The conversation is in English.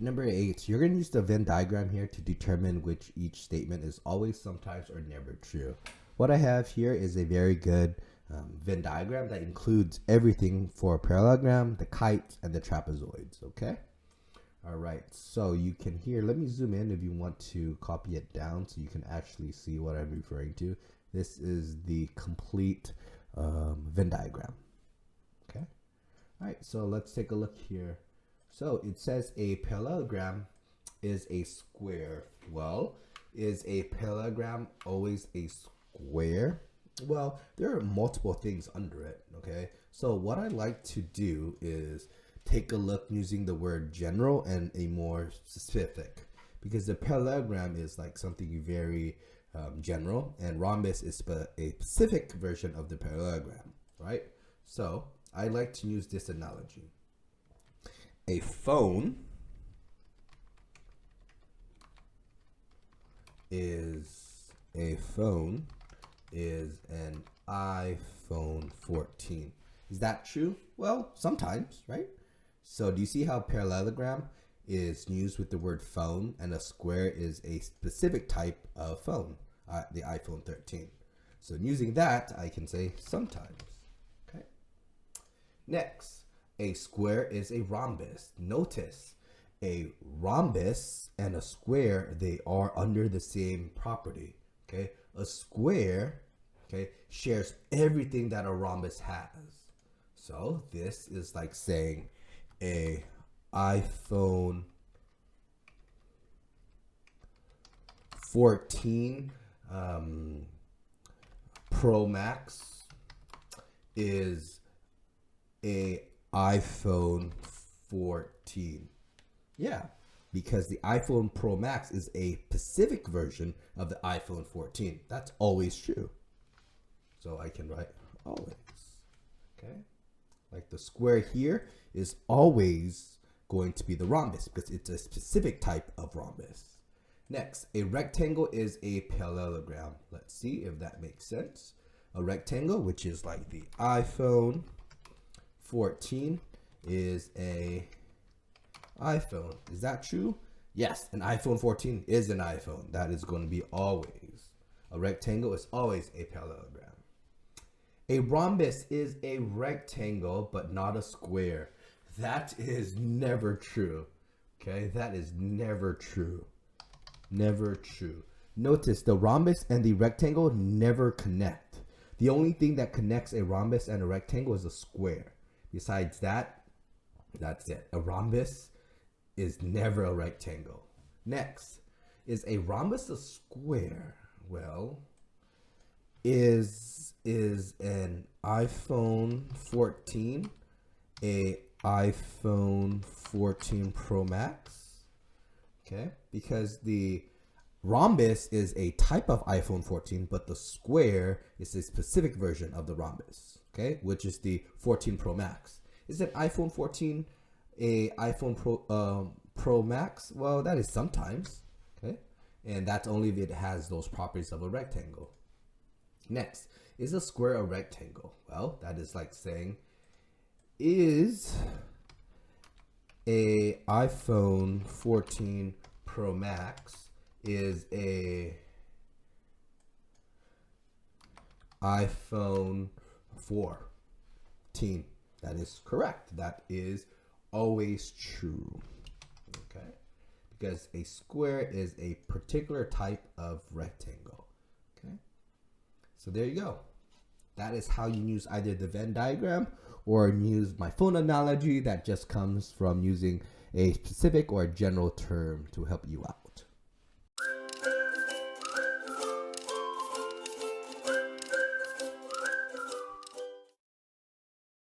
Number 8, you're going to use the Venn diagram here to determine which each statement is always, sometimes, or never true. What I have here is a very good Venn diagram that includes everything for a parallelogram, the kite, and the trapezoids, okay? All right, so you can hear, let me zoom in if you want to copy it down so you can actually see what I'm referring to. This is the complete Venn diagram, okay? All right, so let's take a look here. So it says a parallelogram is a square. Well, is a parallelogram always a square? Well, there are multiple things under it, okay? So what I like to do is take a look using the word general and a more specific, because the parallelogram is like something very general, and rhombus is a specific version of the parallelogram, right? So I like to use this analogy. A phone is an iPhone 14. Is that true? Well, sometimes, right? So do you see how parallelogram is used with the word phone, and a square is a specific type of phone, the iPhone 13. So using that, I can say sometimes. Okay. Next. A square is a rhombus. Notice a rhombus and a square, they are under the same property. Okay, a square, okay, shares everything that a rhombus has. So this is like saying a iPhone 14 Pro Max is a iPhone 14. Yeah, because the iPhone Pro Max is a specific version of the iPhone 14. That's always true. So I can write always. Okay. Like the square here is always going to be the rhombus because it's a specific type of rhombus. Next, a rectangle is a parallelogram. Let's see if that makes sense. A rectangle, which is like the iPhone 14, is a iPhone. Is that true? Yes, an iPhone 14 is an iPhone. That is going to be always. A rectangle is always a parallelogram. A rhombus is a rectangle, but not a square. That is never true. Okay, that is never true. Never true. Notice the rhombus and the rectangle never connect. The only thing that connects a rhombus and a rectangle is a square. Besides that, that's it. A rhombus is never a rectangle. Next, is a rhombus a square? Well, is an iPhone 14 a iPhone 14 Pro Max? Okay, because the rhombus is a type of iPhone 14, but the square is a specific version of the rhombus, okay, which is the 14 Pro Max. Is an iPhone 14 a iPhone Pro Max? Well, that is sometimes, okay, and that's only if it has those properties of a rectangle. Next, is a square a rectangle? Well, that is like saying, is a iPhone 14 Pro Max is a iPhone 14. That is correct. That is always true. Okay? Because a square is a particular type of rectangle. Okay? So there you go. That is how you use either the Venn diagram or use my phone analogy that just comes from using a specific or a general term to help you out.